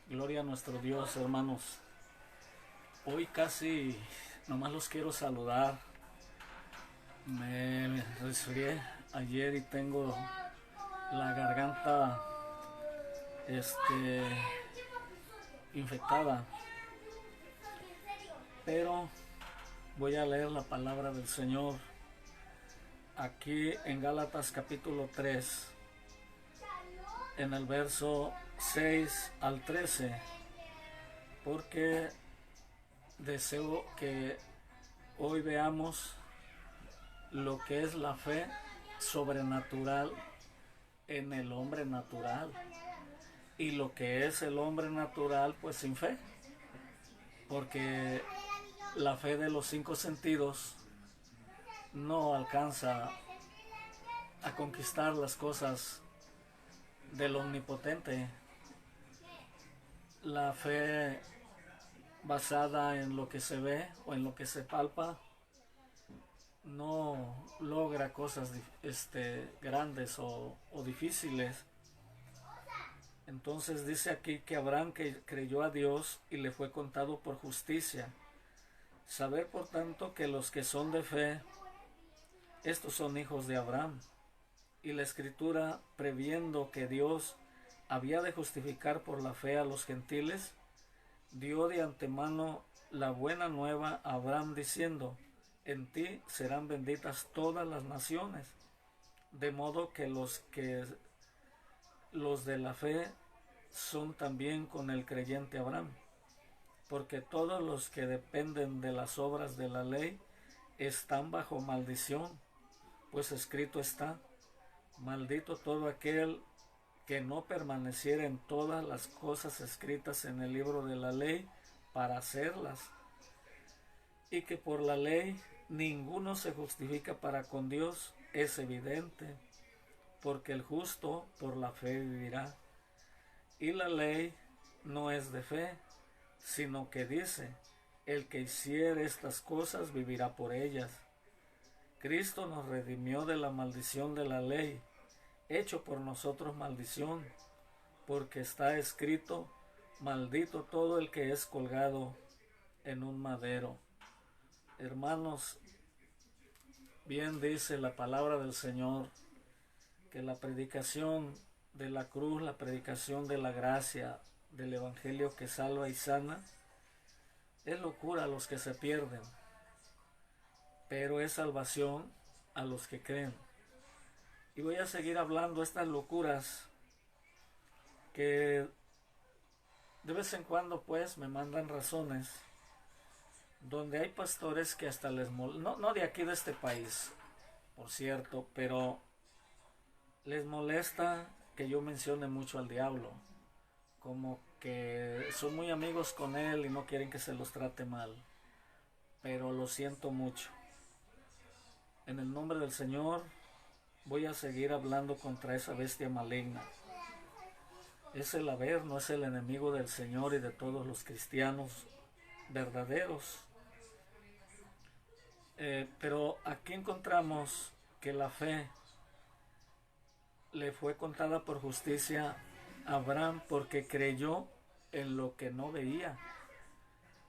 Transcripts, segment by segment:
Gloria a nuestro Dios, hermanos. Hoy casi nomás los quiero saludar. Me resfrié ayer y tengo la garganta este infectada. Pero voy a leer la palabra del Señor aquí en Gálatas capítulo 3, en el verso 6 al 13, porque deseo que hoy veamos lo que es la fe sobrenatural en el hombre natural y lo que es el hombre natural pues sin fe, porque la fe de los cinco sentidos no alcanza a conquistar las cosas del omnipotente. La fe basada en lo que se ve o en lo que se palpa no logra cosas grandes o difíciles. Entonces dice aquí que Abraham que creyó a Dios y le fue contado por justicia. Saber por tanto que los que son de fe, estos son hijos de Abraham. Y la Escritura, previendo que Dios había de justificar por la fe a los gentiles, dio de antemano la buena nueva a Abraham diciendo: en ti serán benditas todas las naciones. De modo que los de la fe son también con el creyente Abraham, porque todos los que dependen de las obras de la ley están bajo maldición, pues escrito está: maldito todo aquel que no permaneciera en todas las cosas escritas en el libro de la ley para hacerlas. Y que por la ley ninguno se justifica para con Dios es evidente, porque el justo por la fe vivirá. Y la ley no es de fe, sino que dice: el que hiciere estas cosas vivirá por ellas. Cristo nos redimió de la maldición de la ley, hecho por nosotros maldición, porque está escrito: maldito todo el que es colgado en un madero. Hermanos, bien dice la palabra del Señor que la predicación de la cruz, la predicación de la gracia, del evangelio que salva y sana, es locura a los que se pierden, pero es salvación a los que creen. Y voy a seguir hablando estas locuras que de vez en cuando pues me mandan razones, donde hay pastores que hasta les molesta, no de aquí de este país, por cierto, pero les molesta que yo mencione mucho al diablo, como que son muy amigos con él y no quieren que se los trate mal. Pero lo siento mucho. En el nombre del Señor voy a seguir hablando contra esa bestia maligna. Es el Averno, es el enemigo del Señor y de todos los cristianos verdaderos. Pero aquí encontramos que la fe le fue contada por justicia a Abraham porque creyó en lo que no veía.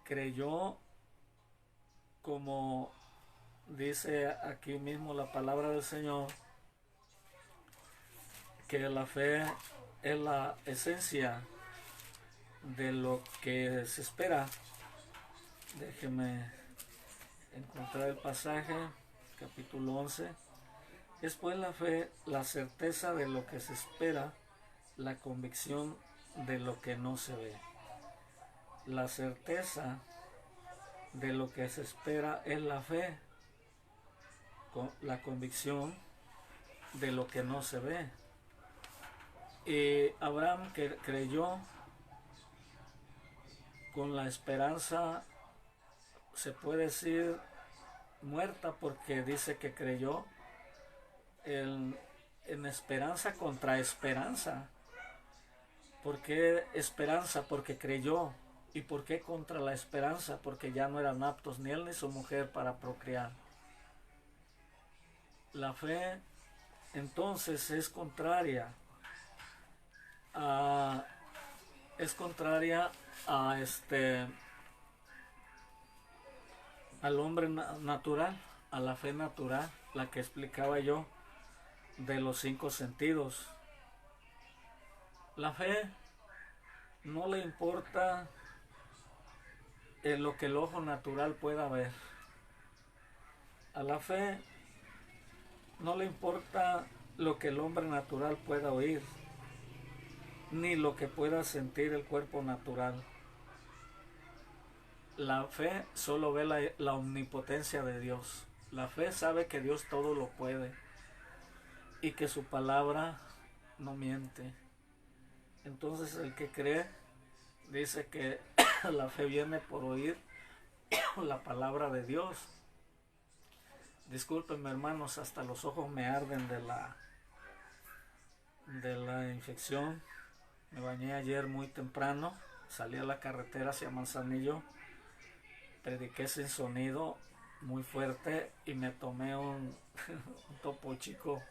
Creyó, como dice aquí mismo la palabra del Señor, que la fe es la esencia de lo que se espera. Déjeme encontrar el pasaje, capítulo 11. Es pues la fe, la certeza de lo que se espera, la convicción de lo que no se ve. La certeza de lo que se espera es la fe, la convicción de lo que no se ve. Y Abraham creyó con la esperanza, se puede decir, muerta, porque dice que creyó en esperanza contra esperanza. ¿Por qué esperanza? Porque creyó. ¿Y por qué contra la esperanza? Porque ya no eran aptos ni él ni su mujer para procrear. La fe entonces es contraria a es contraria a al hombre natural, a la fe natural, la que explicaba yo de los 5 sentidos. La fe no le importa lo que el ojo natural pueda ver. A la fe no le importa lo que el hombre natural pueda oír, ni lo que pueda sentir el cuerpo natural. La fe solo ve la omnipotencia de Dios. La fe sabe que Dios todo lo puede y que su palabra no miente. Entonces el que cree dice que la fe viene por oír la palabra de Dios. Discúlpenme, hermanos, hasta los ojos me arden de la infección. Me bañé ayer muy temprano, salí a la carretera hacia Manzanillo, prediqué sin sonido muy fuerte y me tomé un Topo Chico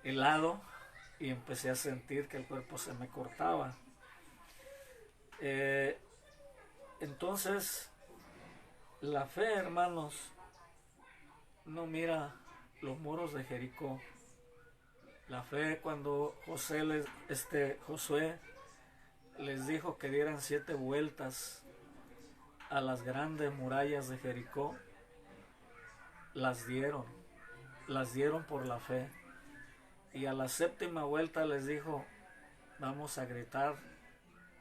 helado y empecé a sentir que el cuerpo se me cortaba. Entonces, la fe, hermanos, no mira los muros de Jericó. La fe, cuando Josué les dijo que dieran 7 vueltas a las grandes murallas de Jericó, las dieron por la fe. Y a la 7ª vuelta les dijo: vamos a gritar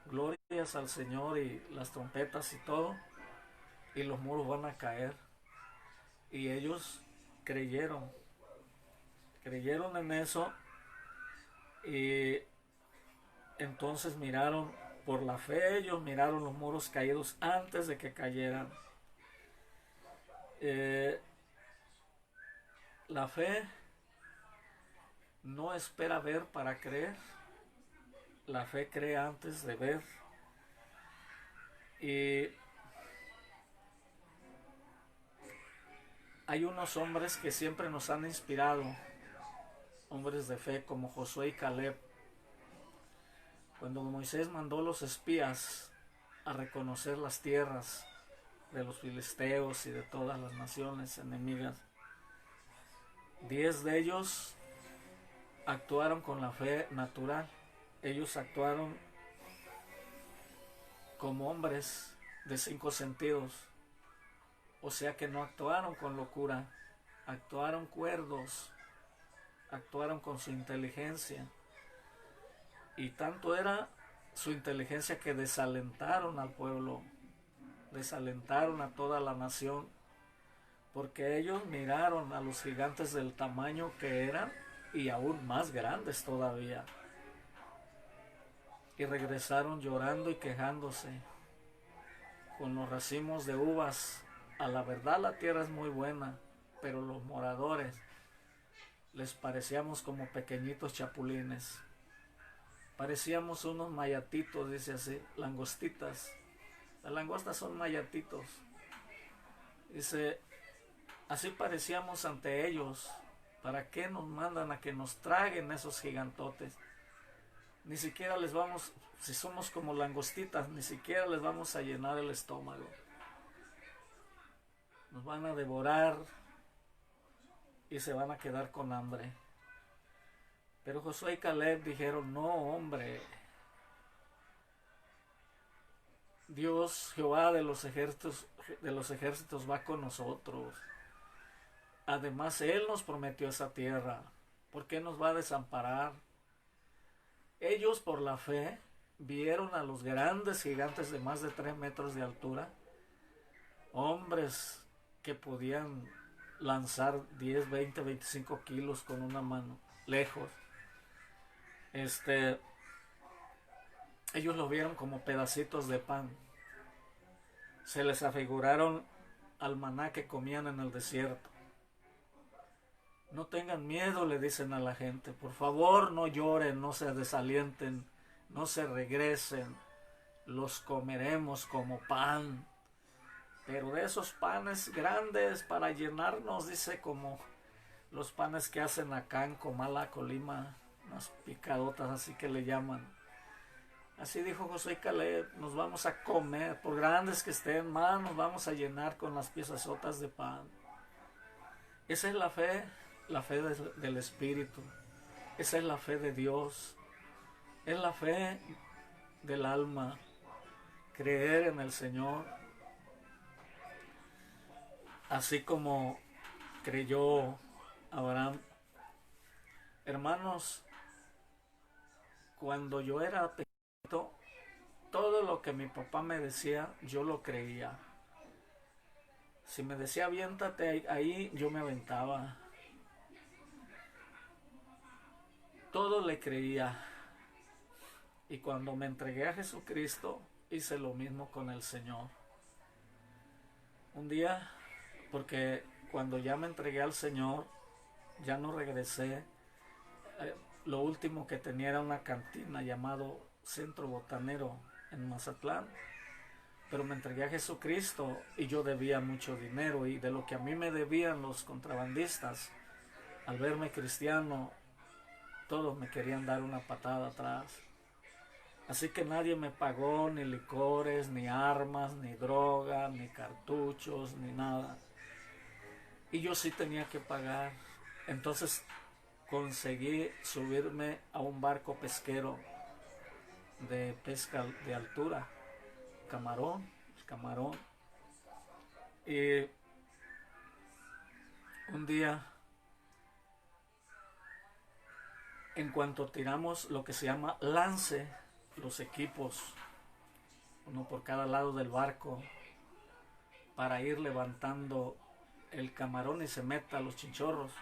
glorias al Señor y las trompetas y todo, y los muros van a caer. Y ellos creyeron en eso, y entonces miraron, por la fe ellos miraron los muros caídos antes de que cayeran. La fe no espera ver para creer. La fe cree antes de ver. Y hay unos hombres que siempre nos han inspirado, hombres de fe como Josué y Caleb. Cuando Moisés mandó los espías a reconocer las tierras de los filisteos y de todas las naciones enemigas, 10 de ellos actuaron con la fe natural. Ellos actuaron como hombres de 5 sentidos. O sea que no actuaron con locura, actuaron cuerdos, actuaron con su inteligencia. Y tanto era su inteligencia que desalentaron al pueblo, desalentaron a toda la nación, porque ellos miraron a los gigantes del tamaño que eran y aún más grandes todavía, y regresaron llorando y quejándose con los racimos de uvas. A la verdad la tierra es muy buena, pero los moradores les parecíamos como pequeñitos chapulines. Parecíamos unos mayatitos, dice así, langostitas. Las langostas son mayatitos. Dice, así parecíamos ante ellos. ¿Para qué nos mandan a que nos traguen esos gigantotes? Ni siquiera les vamos, si somos como langostitas, ni siquiera les vamos a llenar el estómago. Nos van a devorar y se van a quedar con hambre. Pero Josué y Caleb dijeron: no, hombre, Dios, Jehová de los ejércitos va con nosotros. Además, Él nos prometió esa tierra. ¿Por qué nos va a desamparar? Ellos, por la fe, vieron a los grandes gigantes de más de 3 metros de altura, hombres que podían lanzar 10, 20, 25 kilos con una mano, lejos. Ellos lo vieron como pedacitos de pan. Se les afiguraron al maná que comían en el desierto. No tengan miedo, le dicen a la gente. Por favor, no lloren, no se desalienten, no se regresen. Los comeremos como pan. Pero de esos panes grandes para llenarnos, dice, como los panes que hacen acá en Comala, Colima, unas picadotas así que le llaman. Así dijo Josué y Caleb, nos vamos a comer, por grandes que estén, más nos vamos a llenar con las piezazotas de pan. Esa es la fe del Espíritu. Esa es la fe de Dios. Es la fe del alma. Creer en el Señor. Así como creyó Abraham. Hermanos, cuando yo era pequeño, todo lo que mi papá me decía, yo lo creía. Si me decía aviéntate ahí, yo me aventaba. Todo le creía. Y cuando me entregué a Jesucristo, hice lo mismo con el Señor. Un día, porque cuando ya me entregué al Señor, ya no regresé. Lo último que tenía era una cantina llamado Centro Botanero en Mazatlán. Pero me entregué a Jesucristo y yo debía mucho dinero, y de lo que a mí me debían los contrabandistas, al verme cristiano, todos me querían dar una patada atrás. Así que nadie me pagó ni licores, ni armas, ni droga, ni cartuchos, ni nada. Y yo sí tenía que pagar. Entonces conseguí subirme a un barco pesquero de pesca de altura, camarón. Y un día, en cuanto tiramos lo que se llama lance, los equipos, uno por cada lado del barco, para ir levantando el camarón y se meta a los chinchorros,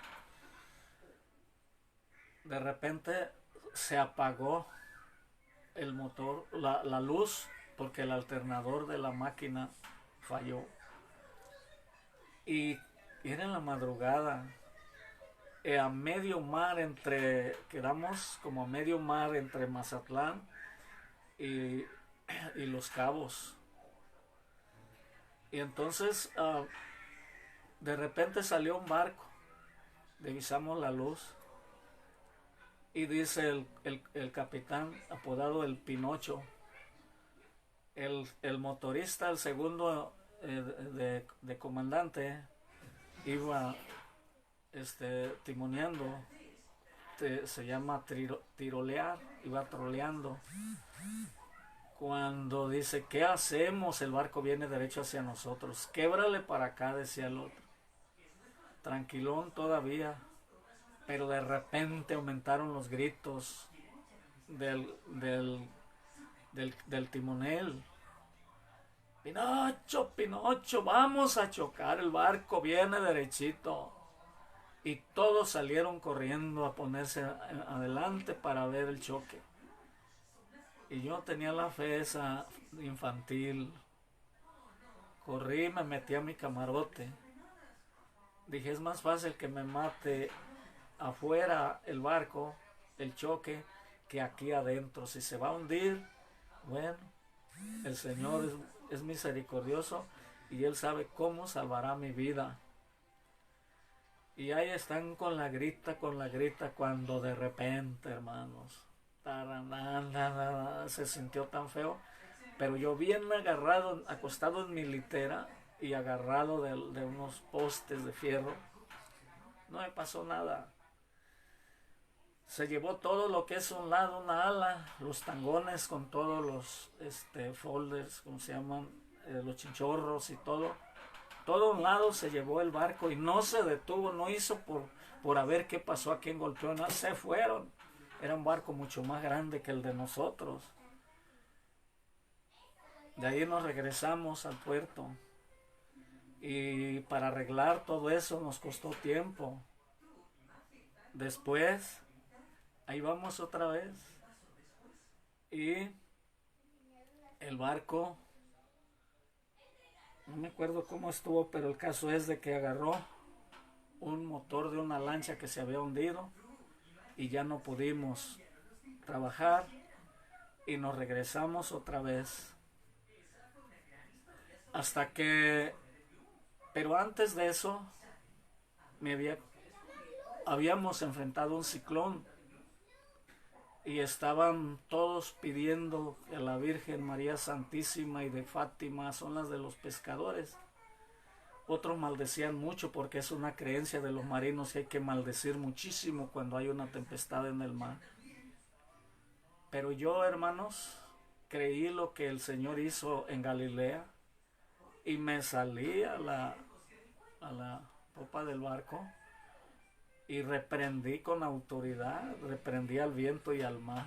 de repente se apagó el motor, la luz, porque el alternador de la máquina falló. Y era en la madrugada, a medio mar quedamos como a medio mar entre Mazatlán y Los Cabos. Y entonces de repente salió un barco, divisamos la luz, y dice el capitán, apodado el Pinocho, el motorista, el segundo de comandante, iba timoneando, se llama tirolear, iba troleando. Cuando dice, ¿qué hacemos? El barco viene derecho hacia nosotros. Québrale para acá, decía el otro. Tranquilón todavía, pero de repente aumentaron los gritos del timonel. Pinocho, Pinocho, vamos a chocar, el barco viene derechito. Y todos salieron corriendo a ponerse adelante para ver el choque. Y yo tenía la fe esa infantil. Corrí, me metí a mi camarote. Dije, es más fácil que me mate afuera el barco, el choque, que aquí adentro. Si se va a hundir, bueno, el Señor es misericordioso y Él sabe cómo salvará mi vida. Y ahí están con la grita, cuando de repente, hermanos, se sintió tan feo, pero yo bien agarrado, acostado en mi litera y agarrado de unos postes de fierro, no me pasó nada. Se llevó todo lo que es un lado, una ala, los tangones con todos los folders, como se llaman, los chinchorros y todo. Todo a un lado se llevó el barco y no se detuvo, no hizo por a ver qué pasó, a quién golpeó, no, se fueron. Era un barco mucho más grande que el de nosotros. De ahí nos regresamos al puerto. Y para arreglar todo eso nos costó tiempo. Después, ahí vamos otra vez. Y el barco, no me acuerdo cómo estuvo, pero el caso es de que agarró un motor de una lancha que se había hundido y ya no pudimos trabajar y nos regresamos otra vez. Hasta que, pero antes de eso, habíamos enfrentado un ciclón y estaban todos pidiendo que la Virgen María Santísima y de Fátima son las de los pescadores. Otros maldecían mucho porque es una creencia de los marinos que hay que maldecir muchísimo cuando hay una tempestad en el mar. Pero yo, hermanos, creí lo que el Señor hizo en Galilea y me salí a la popa del barco y reprendí con autoridad, reprendí al viento y al mar,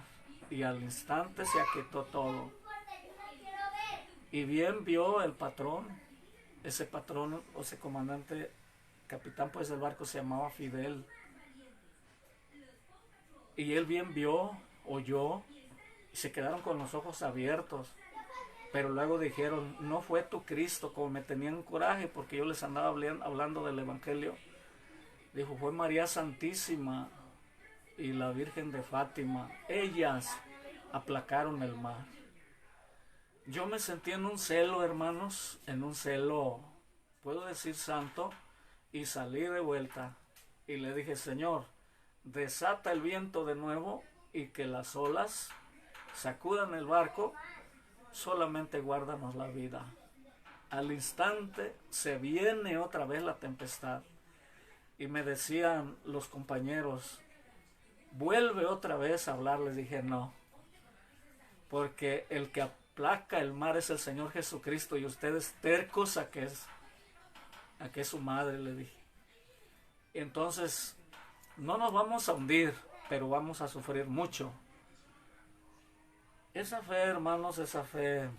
y al instante se aquietó todo. Y bien vio el patrón, ese patrón o ese comandante, capitán pues del barco se llamaba Fidel, y él bien vio, oyó, y se quedaron con los ojos abiertos. Pero luego dijeron, no fue tu Cristo, como me tenían coraje porque yo les andaba hablando del Evangelio. Dijo, fue María Santísima y la Virgen de Fátima. Ellas aplacaron el mar. Yo me sentí en un celo, hermanos, en un celo, puedo decir santo, y salí de vuelta. Y le dije, Señor, desata el viento de nuevo y que las olas sacudan el barco, solamente guárdanos la vida. Al instante se viene otra vez la tempestad. Y me decían los compañeros, vuelve otra vez a hablar. Les dije, no, porque el que aplaca el mar es el Señor Jesucristo y ustedes tercos a que es su madre, le dije. Entonces, no nos vamos a hundir, pero vamos a sufrir mucho. Esa fe, hermanos, esa fe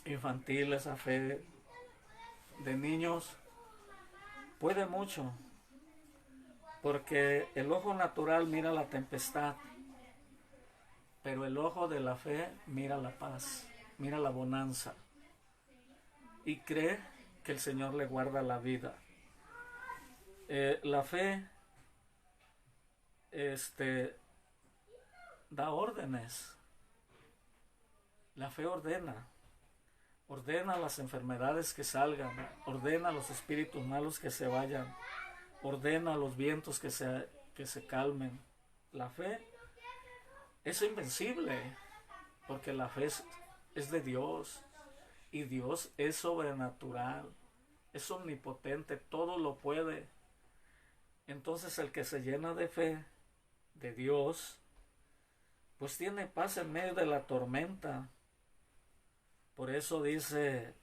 infantil, esa fe de niños, puede mucho, porque el ojo natural mira la tempestad, pero el ojo de la fe mira la paz, mira la bonanza, y cree que el Señor le guarda la vida. La fe da órdenes. La fe ordena las enfermedades que salgan, ordena los espíritus malos que se vayan, ordena los vientos que se calmen. La fe es invencible, porque la fe es de Dios, y Dios es sobrenatural, es omnipotente, todo lo puede. Entonces el que se llena de fe de Dios, pues tiene paz en medio de la tormenta. Por eso dice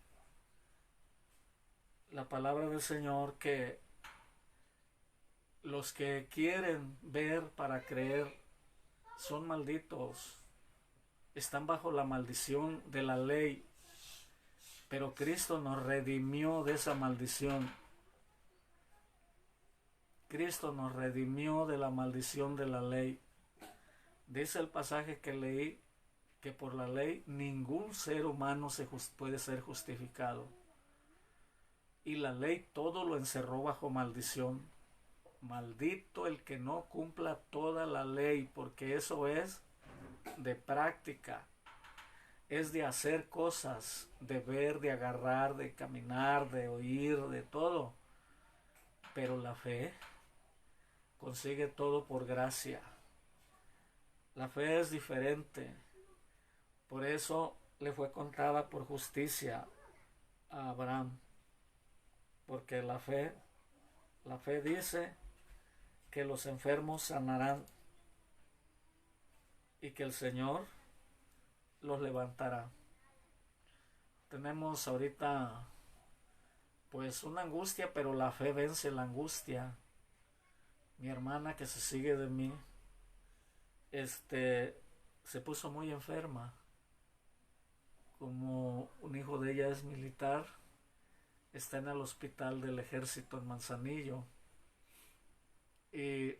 la palabra del Señor que los que quieren ver para creer son malditos, están bajo la maldición de la ley, pero Cristo nos redimió de esa maldición. Cristo nos redimió de la maldición de la ley. Dice el pasaje que leí que por la ley ningún ser humano puede ser justificado. Y la ley todo lo encerró bajo maldición. Maldito el que no cumpla toda la ley, porque eso es de práctica. Es de hacer cosas, de ver, de agarrar, de caminar, de oír, de todo. Pero la fe consigue todo por gracia. La fe es diferente. Por eso le fue contada por justicia a Abraham. Porque la fe dice que los enfermos sanarán y que el Señor los levantará. Tenemos ahorita pues una angustia, pero la fe vence la angustia. Mi hermana que se sigue de mí, se puso muy enferma. Como un hijo de ella es militar, está en el hospital del ejército en Manzanillo. Y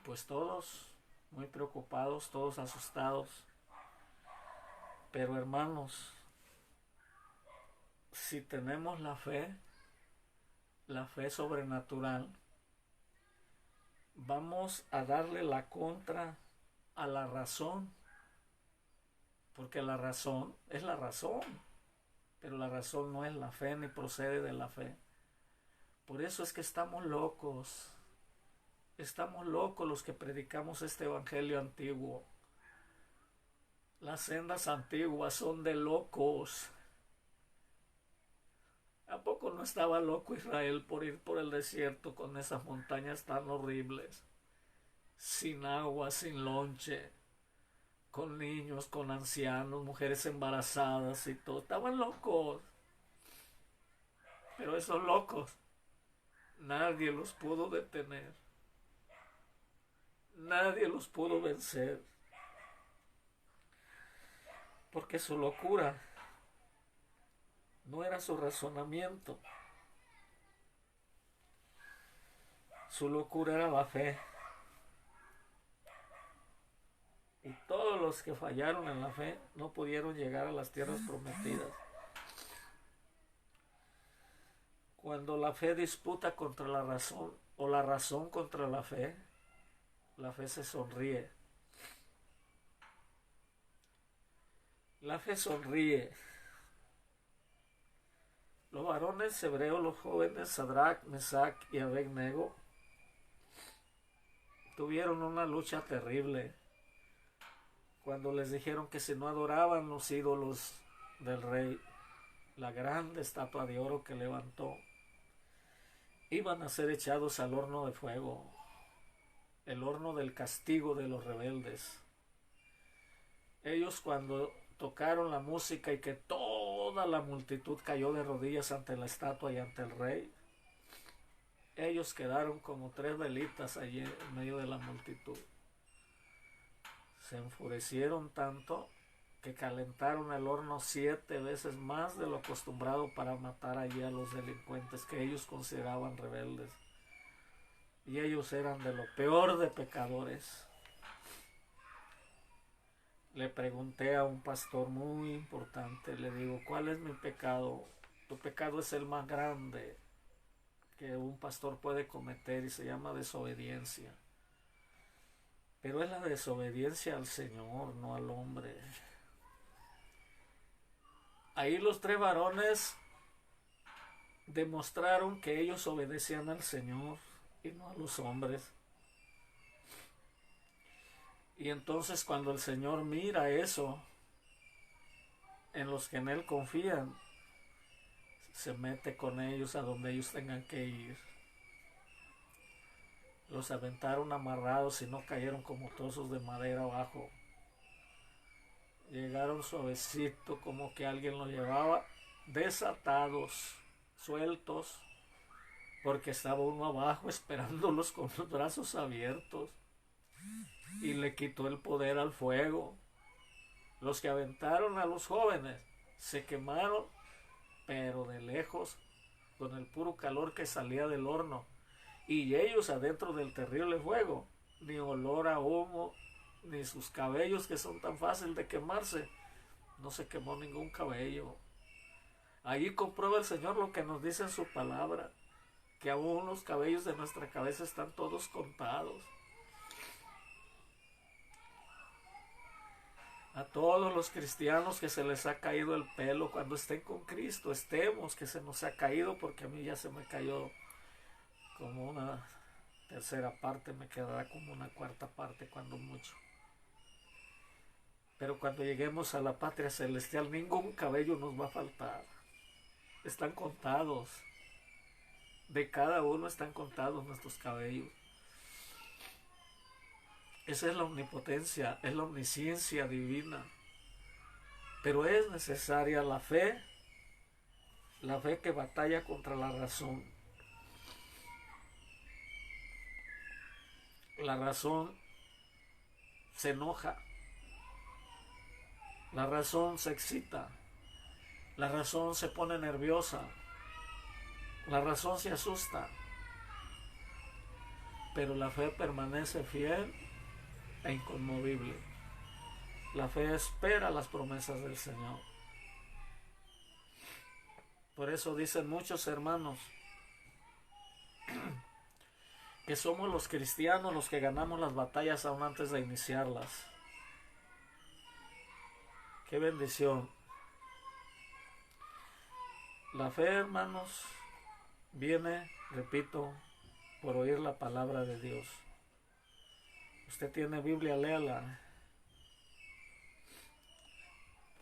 pues todos muy preocupados, todos asustados. Pero hermanos, si tenemos la fe sobrenatural, vamos a darle la contra a la razón, porque la razón es la razón, pero la razón no es la fe ni procede de la fe. Por eso es que estamos locos. Estamos locos los que predicamos este evangelio antiguo. Las sendas antiguas son de locos. ¿A poco no estaba loco Israel por ir por el desierto con esas montañas tan horribles? Sin agua, sin lonche, con niños, con ancianos, mujeres embarazadas y todo. Estaban locos. Pero esos locos, nadie los pudo detener. Nadie los pudo vencer. Porque su locura no era su razonamiento. Su locura era la fe. Y todos los que fallaron en la fe no pudieron llegar a las tierras prometidas. Cuando la fe disputa contra la razón o la razón contra la fe se sonríe. La fe sonríe. Los varones hebreos, los jóvenes Sadrach, Mesach y Abed-nego tuvieron una lucha terrible cuando les dijeron que si no adoraban los ídolos del rey, la grande estatua de oro que levantó, iban a ser echados al horno de fuego, el horno del castigo de los rebeldes. Ellos, cuando tocaron la música y que toda la multitud cayó de rodillas ante la estatua y ante el rey, ellos quedaron como 3 velitas allí en medio de la multitud. Se enfurecieron tanto que calentaron el horno 7 veces más de lo acostumbrado para matar allí a los delincuentes que ellos consideraban rebeldes. Y ellos eran de lo peor de pecadores. Le pregunté a un pastor muy importante, le digo, ¿cuál es mi pecado? Tu pecado es el más grande que un pastor puede cometer y se llama desobediencia. Pero es la desobediencia al Señor, no al hombre. Ahí los 3 varones demostraron que ellos obedecían al Señor y no a los hombres. Y entonces cuando el Señor mira eso en los que en Él confían, se mete con ellos a donde ellos tengan que ir. Los aventaron amarrados y no cayeron como trozos de madera abajo. Llegaron suavecito, como que alguien los llevaba, desatados, sueltos, porque estaba uno abajo esperándolos con los brazos abiertos. Y le quitó el poder al fuego. Los que aventaron a los jóvenes se quemaron, pero de lejos, con el puro calor que salía del horno. Y ellos adentro del terrible fuego, ni olor a humo, ni sus cabellos que son tan fáciles de quemarse, no se quemó ningún cabello. Allí comprueba el Señor lo que nos dice en su palabra, que aún los cabellos de nuestra cabeza están todos contados. A todos los cristianos que se les ha caído el pelo, cuando estén con Cristo, estemos que se nos ha caído, porque a mí ya se me cayó como una 1/3 parte, me quedará como una 1/4 parte cuando mucho. Pero cuando lleguemos a la patria celestial, ningún cabello nos va a faltar. Están contados. De cada uno están contados nuestros cabellos. Esa es la omnipotencia, es la omnisciencia divina. Pero es necesaria la fe que batalla contra la razón. La razón se enoja, la razón se excita, la razón se pone nerviosa, la razón se asusta, pero la fe permanece fiel e inconmovible. La fe espera las promesas del Señor. Por eso dicen muchos hermanos que somos los cristianos los que ganamos las batallas aún antes de iniciarlas. ¡Qué bendición! La fe, hermanos, viene, repito, por oír la palabra de Dios. Usted tiene Biblia, léala.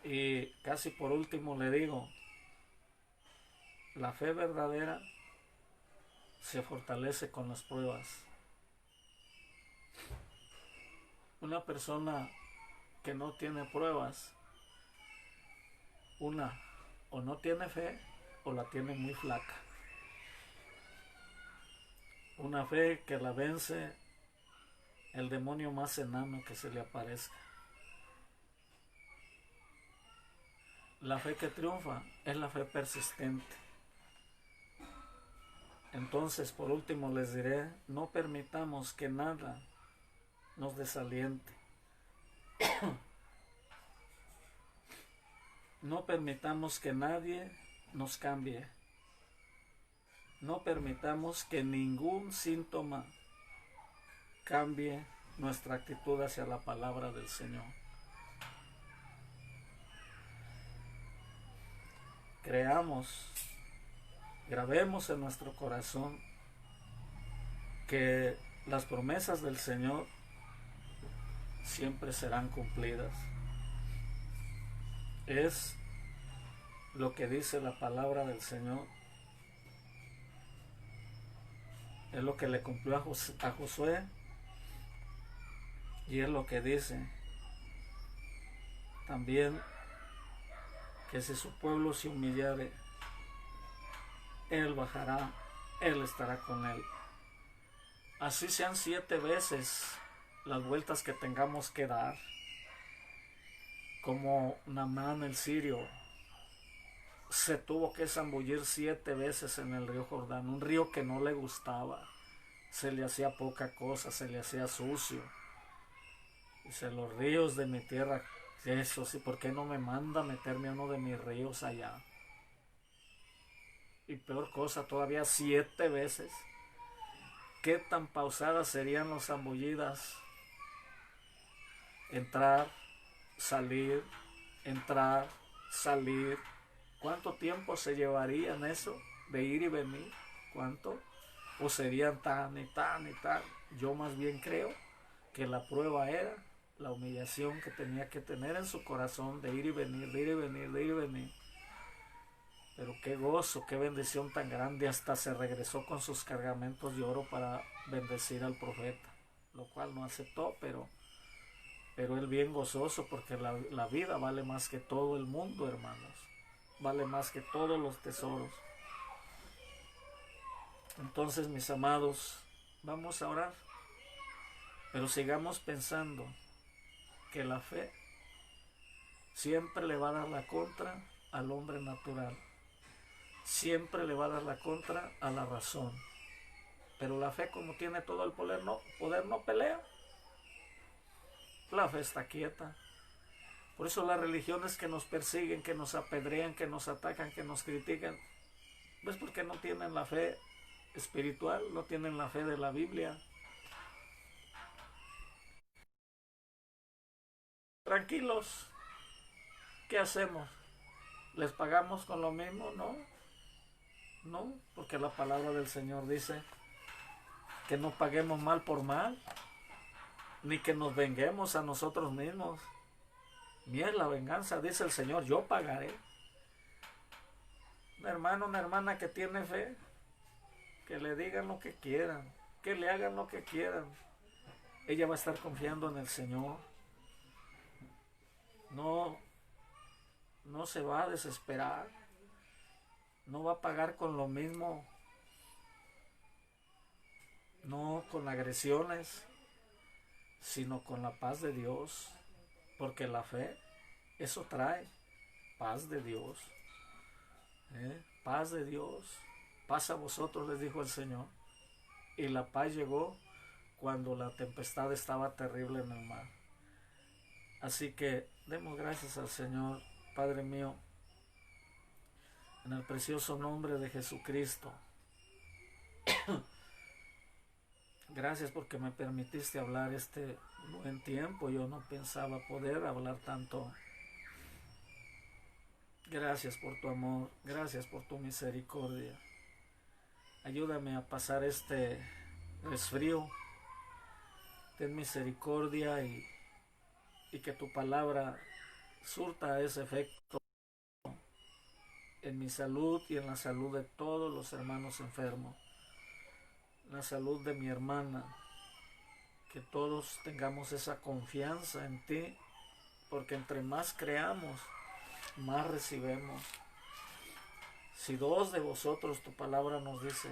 Y casi por último le digo, la fe verdadera se fortalece con las pruebas. Una persona que no tiene pruebas, una, o no tiene fe o la tiene muy flaca. Una fe que la vence el demonio más enano que se le aparezca. La fe que triunfa es la fe persistente. Entonces, por último les diré, no permitamos que nada nos desaliente. No permitamos que nadie nos cambie. No permitamos que ningún síntoma cambie nuestra actitud hacia la palabra del Señor. Creamos, grabemos en nuestro corazón que las promesas del Señor siempre serán cumplidas. Es lo que dice la palabra del Señor. Es lo que le cumplió a Josué. Y es lo que dice también, que si su pueblo se humillare, Él bajará, Él estará con él. Así sean 7 veces las vueltas que tengamos que dar, como Naamán el sirio se tuvo que zambullir 7 veces en el río Jordán, un río que no le gustaba, se le hacía poca cosa, se le hacía sucio. Dice, los ríos de mi tierra, eso sí, ¿por qué no me manda meterme a uno de mis ríos allá? Y peor cosa, todavía 7 veces. ¿Qué tan pausadas serían las zambullidas? Entrar, salir, entrar, salir. ¿Cuánto tiempo se llevaría en eso de ir y venir? ¿Cuánto? ¿O serían tan y tan y tan? Yo más bien creo que la prueba era la humillación que tenía que tener en su corazón de ir y venir, de ir y venir, de ir y venir. Pero qué gozo, qué bendición tan grande, hasta se regresó con sus cargamentos de oro para bendecir al profeta, lo cual no aceptó, pero él bien gozoso, porque la vida vale más que todo el mundo, hermanos, vale más que todos los tesoros. Entonces, mis amados, vamos a orar, pero sigamos pensando que la fe siempre le va a dar la contra al hombre natural. Siempre le va a dar la contra a la razón. Pero la fe, como tiene todo el poder, no pelea. La fe está quieta. Por eso las religiones que nos persiguen, que nos apedrean, que nos atacan, que nos critican, pues porque no tienen la fe espiritual, no tienen la fe de la Biblia. Tranquilos, ¿qué hacemos? ¿Les pagamos con lo mismo? No, porque la palabra del Señor dice que no paguemos mal por mal, ni que nos venguemos a nosotros mismos. Mía es la venganza, dice el Señor, yo pagaré. Un hermano, una hermana que tiene fe, que le digan lo que quieran, que le hagan lo que quieran, ella va a estar confiando en el Señor. No se va a desesperar, no va a pagar con lo mismo, no con agresiones, sino con la paz de Dios, porque la fe, eso trae paz de Dios. Paz de Dios, paz a vosotros, les dijo el Señor. Y la paz llegó cuando la tempestad estaba terrible en el mar. Así que demos gracias al Señor, Padre mío, en el precioso nombre de Jesucristo. Gracias porque me permitiste hablar este buen tiempo. Yo no pensaba poder hablar tanto. Gracias por tu amor, gracias por tu misericordia. Ayúdame a pasar este resfrío ten misericordia y que tu palabra surta ese efecto en mi salud y en la salud de todos los hermanos enfermos, la salud de mi hermana, que todos tengamos esa confianza en ti, porque entre más creamos, más recibemos. Si dos de vosotros, tu palabra nos dice,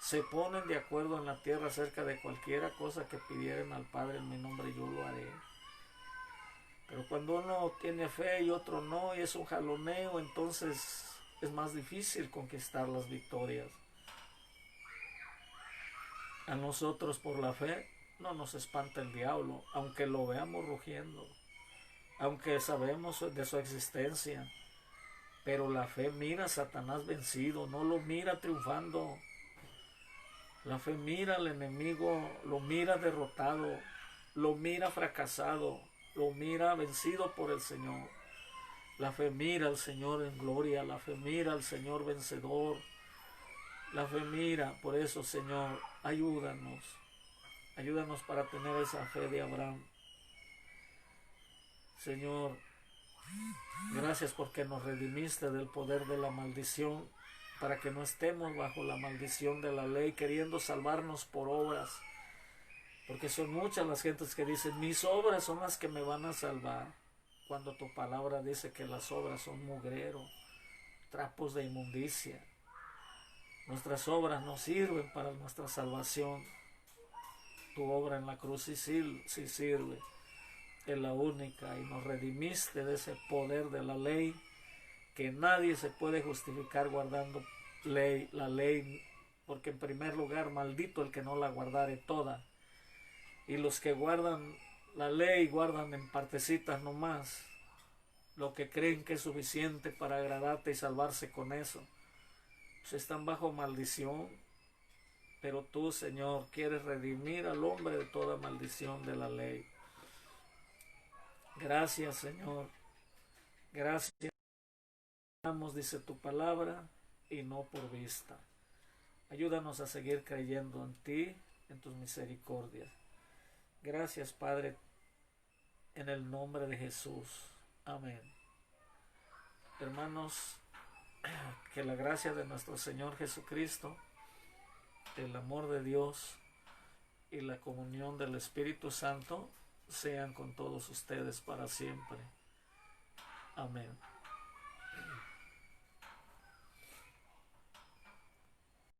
se ponen de acuerdo en la tierra acerca de cualquiera cosa que pidieren al Padre en mi nombre, yo lo haré. Pero cuando uno tiene fe y otro no, y es un jaloneo, entonces es más difícil conquistar las victorias. A nosotros por la fe no nos espanta el diablo, aunque lo veamos rugiendo, aunque sabemos de su existencia. Pero la fe mira a Satanás vencido, no lo mira triunfando. La fe mira al enemigo, lo mira derrotado, lo mira fracasado, lo mira vencido por el Señor. La fe mira al Señor en gloria, la fe mira al Señor vencedor. La fe mira, por eso, Señor, ayúdanos. Ayúdanos para tener esa fe de Abraham. Señor, gracias porque nos redimiste del poder de la maldición, para que no estemos bajo la maldición de la ley, queriendo salvarnos por obras. Porque son muchas las gentes que dicen, mis obras son las que me van a salvar, cuando tu palabra dice que las obras son mugrero, trapos de inmundicia. Nuestras obras no sirven para nuestra salvación. Tu obra en la cruz sí sirve, es la única, y nos redimiste de ese poder de la ley, que nadie se puede justificar guardando la ley, porque en primer lugar, maldito el que no la guardare toda. Y los que guardan la ley guardan en partecitas nomás, lo que creen que es suficiente para agradarte y salvarse con eso. Pues están bajo maldición, pero tú, Señor, quieres redimir al hombre de toda maldición de la ley. Gracias, Señor. Gracias. Dice tu palabra y no por vista. Ayúdanos a seguir creyendo en ti, en tus misericordias. Gracias, Padre, en el nombre de Jesús. Amén. Hermanos, que la gracia de nuestro Señor Jesucristo, el amor de Dios y la comunión del Espíritu Santo sean con todos ustedes para siempre. Amén.